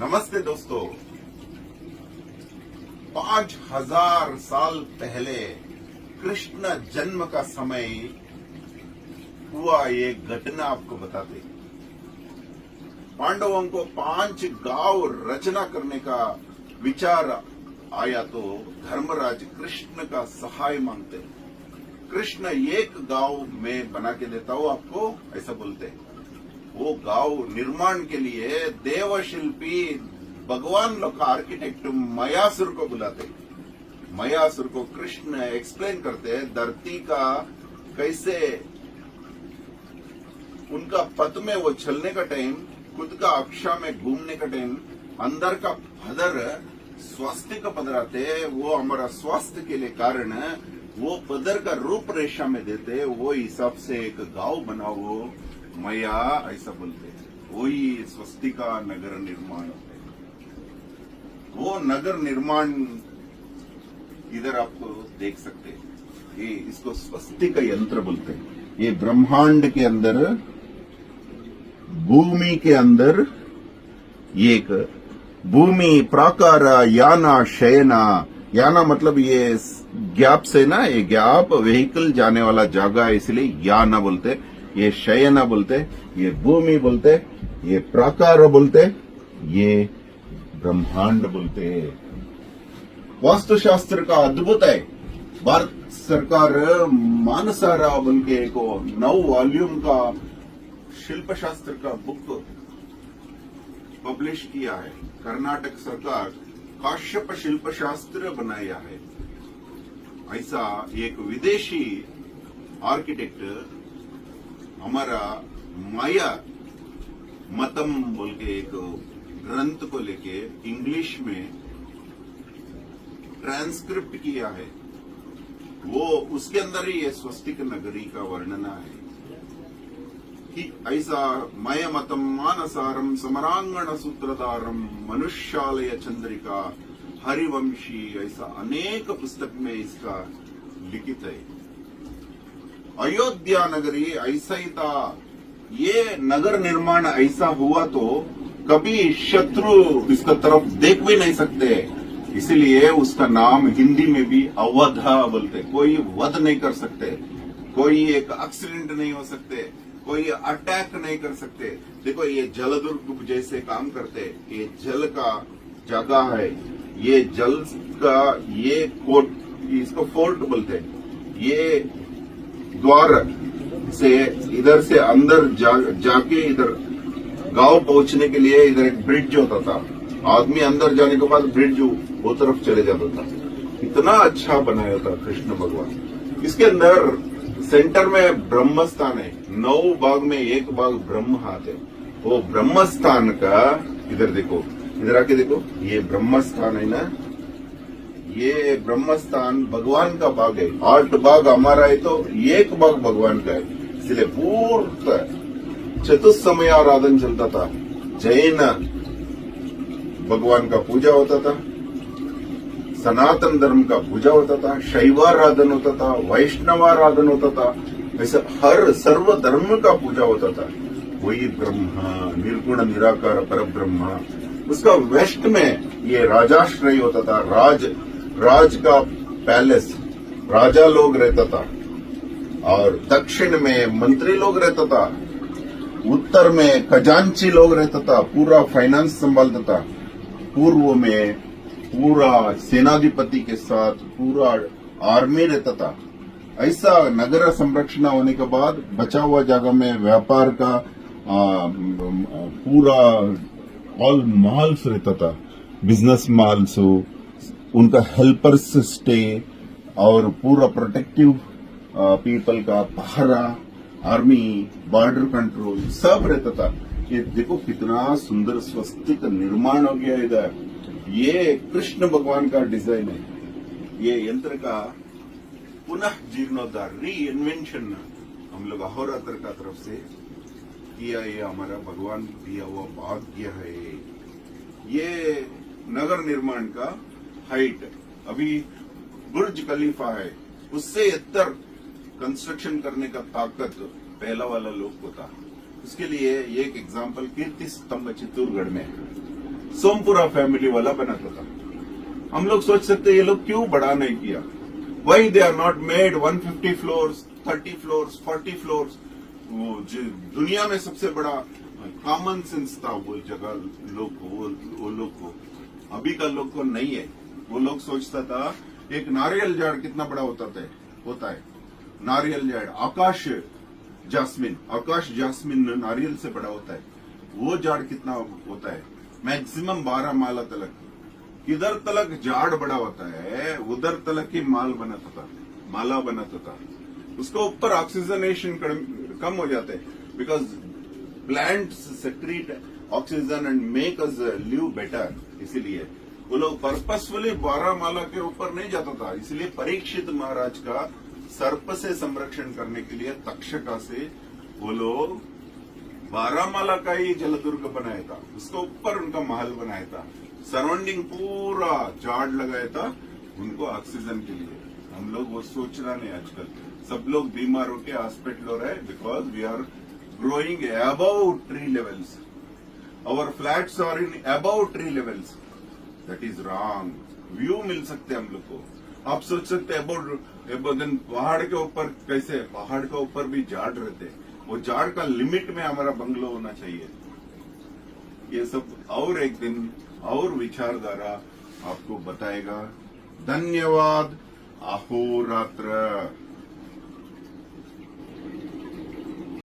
नमस्ते दोस्तों। 5000 साल पहले कृष्ण जन्म का समय हुआ ये घटना आपको बताते। पांडवों को 5 गांव रचना करने का विचार आया तो धर्मराज कृष्ण का सहाय मांगते। कृष्ण एक गांव में बना के देता हूं आपको, ऐसा बोलते हैं। वो गांव निर्माण के लिए देवशिल्पी भगवान लोग का आर्किटेक्ट मयासुर को बुलाते। मयासुर को कृष्ण एक्सप्लेन करते हैं धरती का कैसे उनका पथ में वो चलने का टाइम, खुद का अक्षा में घूमने का टाइम, अंदर का पदर स्वास्थ्य का पदर आते, वो हमारा स्वास्थ्य के लिए कारण वो पदर का रूप रेशा में देते। वो हिसाब से एक गांव बनाओ मया, ऐसा बोलते हैं। वही स्वस्तिका नगर निर्माण होते हैं। वो नगर निर्माण इधर आपको देख सकते हैं। ये इसको स्वस्तिका यंत्र बोलते हैं। ये ब्रह्मांड के अंदर, भूमि के अंदर एक भूमि प्राकार याना शयना। याना मतलब ये गैप से ना, ये गैप व्हीकल जाने वाला जगह है, इसलिए याना बोलते। ये शयना बोलते, ये भूमि बोलते, ये प्राकार बोलते, ये ब्रह्मांड बोलते। वास्तुशास्त्र का अद्भुत है। भारत सरकार मानसारा बोल के को 9 वॉल्यूम का शिल्पशास्त्र का बुक पब्लिश किया है। कर्नाटक सरकार काश्यप शिल्पशास्त्र बनाया है। ऐसा एक विदेशी आर्किटेक्ट हमारा माया मतम बोल के एक ग्रंथ को लेके इंग्लिश में ट्रांसक्रिप्ट किया है। वो उसके अंदर ही ये स्वस्तिक नगरी का वर्णना है कि ऐसा मय मतम मानसारम समरांगण सूत्रधारम मनुष्यालय चंद्रिका हरिवंशी, ऐसा अनेक पुस्तक में इसका लिखित है। अयोध्या नगरी ऐसा ही था। ये नगर निर्माण ऐसा हुआ तो कभी शत्रु इसका तरफ देख भी नहीं सकते, इसलिए उसका नाम हिंदी में भी अवधा बोलते। कोई वध नहीं कर सकते, कोई एक एक्सीडेंट नहीं हो सकते, कोई अटैक नहीं कर सकते। देखो ये जलदुर्ग जैसे काम करते, ये जल का जगह है, ये जल का ये कोट, इसको फोर्ट बोलते हैं। ये द्वार से इधर से अंदर जाके इधर गांव पहुंचने के लिए इधर एक ब्रिज होता था। आदमी अंदर जाने के बाद ब्रिज वो तरफ चले जाता था। इतना अच्छा बनाया था कृष्ण भगवान। इसके अंदर सेंटर में ब्रह्म स्थान है। 9 भाग में एक भाग ब्रह्म हाथ है। वो ब्रह्म स्थान का इधर देखो, इधर आके देखो, ये ब्रह्म स्थान है ना, ये ब्रह्म स्थान भगवान का भाग है। 8 भाग हमारा है तो 1 भाग भगवान का है। इसलिए पूर्ण चतुर्समय आराधन चलता था। जैन भगवान का पूजा होता था, सनातन धर्म का पूजा होता था, शैवाराधन होता था, वैष्णवाराधन होता था। ऐसा हर सर्व धर्म का पूजा होता था। वही ब्रह्मा निर्गुण निराकार पर ब्रह्मा। उसका वेस्ट में ये राजाश्रय होता था। राज का पैलेस, राजा लोग रहता था, और दक्षिण में मंत्री लोग रहता था, उत्तर में खजांची लोग रहता था, पूरा फाइनेंस संभालता था, पूर्व में पूरा सेनाधिपति के साथ पूरा आर्मी रहता था। ऐसा नगर संरक्षण होने के बाद बचा हुआ जगह में व्यापार का पूरा ऑल मॉल्स रहता था, बिजनेस मॉल्स, उनका हेल्पर्स स्टे और पूरा प्रोटेक्टिव पीपल का पहरा, आर्मी, बॉर्डर कंट्रोल सब रहता था। ये देखो कितना सुंदर स्वस्तिक निर्माण हो गया इधर। ये कृष्ण भगवान का डिजाइन है। ये यंत्र का पुनः जीर्णोद्धार, री इन्वेंशन हम लोग अहोरात्र का तरफ से किया। ये हमारा भगवान दिया हुआ भाग्य है। ये नगर निर्माण का हाइट अभी बुर्ज खलीफा है, उससे इतर कंस्ट्रक्शन करने का ताकत पहला वाला लोग को था। उसके लिए एक एग्जाम्पल कीर्ति स्तंभ चित्तौड़गढ़ में सोमपुरा फैमिली वाला बनाता था। हम लोग सोच सकते ये लोग क्यों बड़ा नहीं किया, why they are not made 150 floors, 30 floors, 40 floors. वो दुनिया में सबसे बड़ा कॉमन सेंस था वो जगह लोग को, वो लोग को। अभी का लोग को नहीं है। वो लोग सोचता था एक नारियल झाड़ कितना बड़ा होता है नारियल झाड़, आकाश जासमिन नारियल से बड़ा होता है। वो झाड़ कितना होता है, मैक्सिमम 12 माला तलक। किधर तलक झाड़ बड़ा होता है उधर तलक ही माला बनाता था। उसको ऊपर ऑक्सीजनेशन कम हो जाते हैं, because plants secrete oxygen and make us live better. इसीलिए वो लोग पर्पसफुली 12 माला के ऊपर नहीं जाता था। इसलिए परीक्षित महाराज का सर्प से संरक्षण करने के लिए तक्षका से वो लोग 12 माला का ही जलदुर्ग बनाया था, उसके ऊपर उनका महल बनाया था, सराउंडिंग पूरा झाड़ लगाया था उनको ऑक्सीजन के लिए। हम लोग वो सोचना नहीं, आजकल सब लोग बीमार होकर हॉस्पिटल हो रहे हैं because we are growing above tree levels, our flats are in above tree levels. That is wrong. View मिल सकते हम लोग को। आप सोच सकते हैं अबव देन पहाड़ के ऊपर कैसे, पहाड़ के ऊपर भी झाड़ रहते हैं, वो झाड़ का लिमिट में हमारा बंगलो होना चाहिए। ये सब और एक दिन और विचारधारा आपको बताएगा। धन्यवाद। अहोरात्र।